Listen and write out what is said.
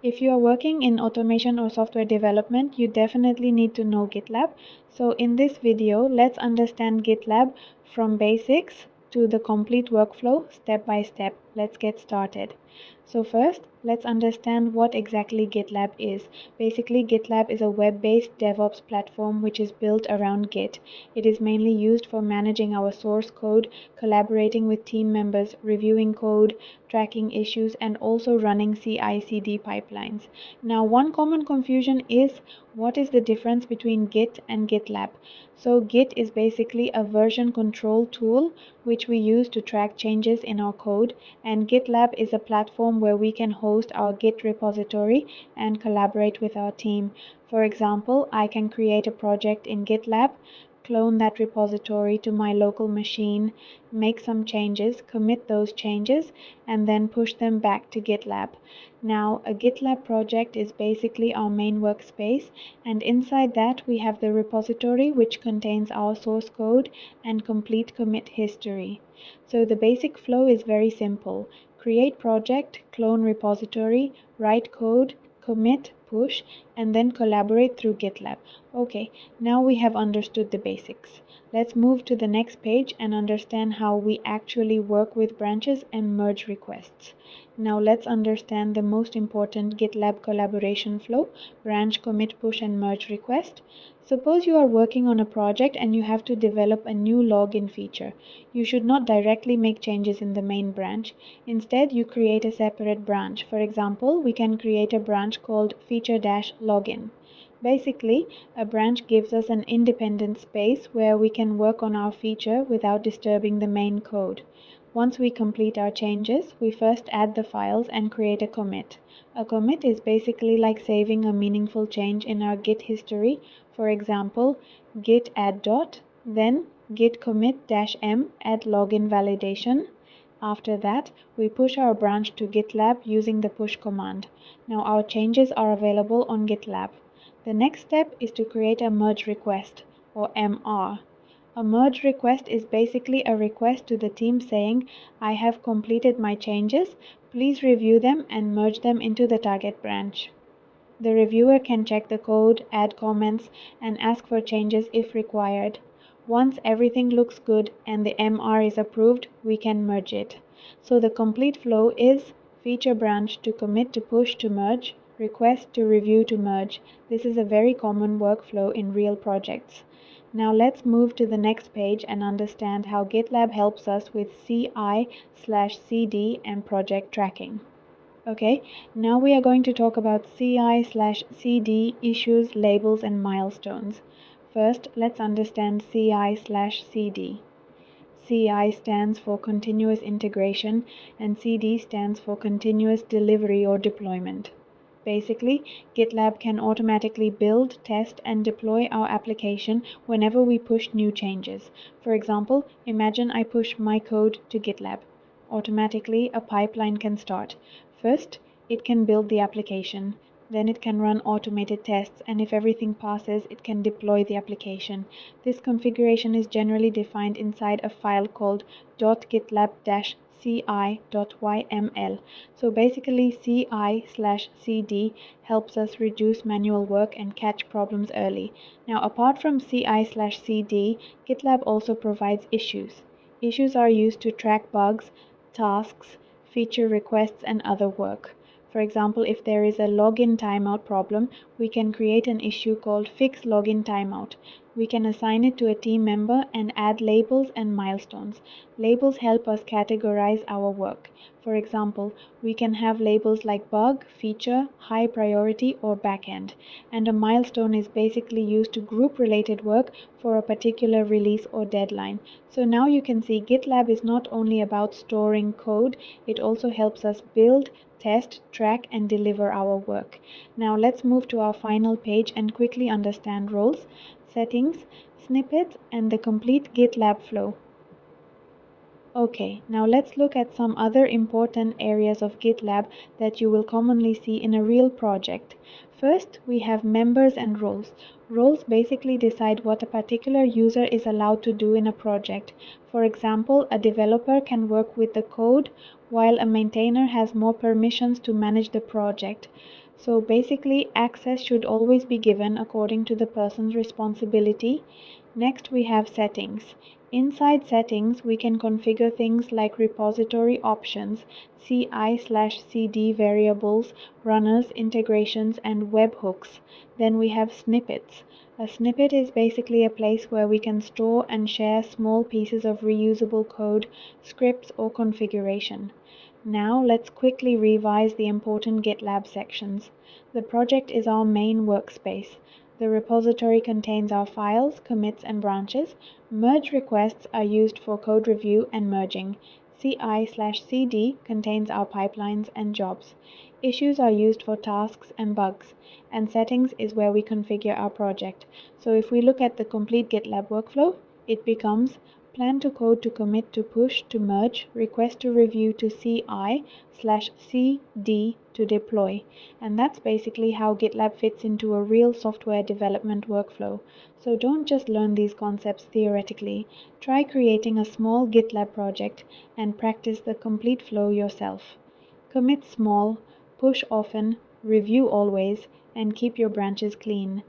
If you are working in automation or software development, you definitely need to know GitLab. So in this video, let's understand GitLab from basics to the complete workflow step by step. Let's get started. So first, let's understand what exactly GitLab is. Basically, GitLab is a web-based DevOps platform which is built around Git. It is mainly used for managing our source code, collaborating with team members, reviewing code, tracking issues, and also running CI/CD pipelines. Now, one common confusion is what is the difference between Git and GitLab? So Git is basically a version control tool which we use to track changes in our code, and GitLab is a platform where we can host our Git repository and collaborate with our team. For example, I can create a project in GitLab, clone that repository to my local machine, make some changes, commit those changes, and then push them back to GitLab. Now, a GitLab project is basically our main workspace, and inside that we have the repository which contains our source code and complete commit history. So the basic flow is very simple. Create project, clone repository, write code, commit, push, and then collaborate through GitLab. Okay, now we have understood the basics. Let's move to the next page and understand how we actually work with branches and merge requests. Now let's understand the most important GitLab collaboration flow: branch, commit, push, and merge request. Suppose you are working on a project and you have to develop a new login feature. You should not directly make changes in the main branch. Instead, you create a separate branch. For example, we can create a branch called feature-login. Basically, a branch gives us an independent space where we can work on our feature without disturbing the main code. Once we complete our changes, we first add the files and create a commit. A commit is basically like saving a meaningful change in our Git history. For example, git add dot, then git commit -m add login validation. After that, we push our branch to GitLab using the push command. Now our changes are available on GitLab. The next step is to create a merge request, or MR. A merge request is basically a request to the team saying, I have completed my changes, please review them and merge them into the target branch. The reviewer can check the code, add comments, and ask for changes if required. Once everything looks good and the MR is approved, we can merge it. So the complete flow is feature branch to commit to push to merge, request to review to merge. This is a very common workflow in real projects. Now let's move to the next page and understand how GitLab helps us with CI/CD and project tracking. Okay, now we are going to talk about CI/CD issues, labels, and milestones. First, let's understand CI/CD. CI stands for continuous integration and CD stands for continuous delivery or deployment. Basically, GitLab can automatically build, test, and deploy our application whenever we push new changes. For example, imagine I push my code to GitLab. Automatically, a pipeline can start. First, it can build the application. Then it can run automated tests, and if everything passes, it can deploy the application. This configuration is generally defined inside a file called .gitlab-ci.yml. So basically, CI/CD helps us reduce manual work and catch problems early. Now, apart from CI/CD, GitLab also provides issues. Issues are used to track bugs, tasks, feature requests, and other work. For example, if there is a login timeout problem, we can create an issue called Fix Login Timeout. We can assign it to a team member and add labels and milestones. Labels help us categorize our work. For example, we can have labels like bug, feature, high priority, or backend. And a milestone is basically used to group related work for a particular release or deadline. So now you can see GitLab is not only about storing code, it also helps us build, test, track, and deliver our work. Now let's move to our final page and quickly understand roles, settings, snippets, and the complete GitLab flow. Okay, now let's look at some other important areas of GitLab that you will commonly see in a real project. First, we have members and roles. Roles basically decide what a particular user is allowed to do in a project. For example, a developer can work with the code while a maintainer has more permissions to manage the project. So basically, access should always be given according to the person's responsibility. Next, we have settings. Inside settings, we can configure things like repository options, CI/CD variables, runners, integrations, and webhooks. Then we have snippets. A snippet is basically a place where we can store and share small pieces of reusable code, scripts, or configuration. Now let's quickly revise the important GitLab sections. The project is our main workspace. The repository contains our files, commits, and branches. Merge requests are used for code review and merging. CI/CD contains our pipelines and jobs. Issues are used for tasks and bugs. And settings is where we configure our project. So if we look at the complete GitLab workflow, it becomes plan to code to commit to push to merge, request to review to CI/CD to deploy. And that's basically how GitLab fits into a real software development workflow. So don't just learn these concepts theoretically. Try creating a small GitLab project and practice the complete flow yourself. Commit small, push often, review always, and keep your branches clean.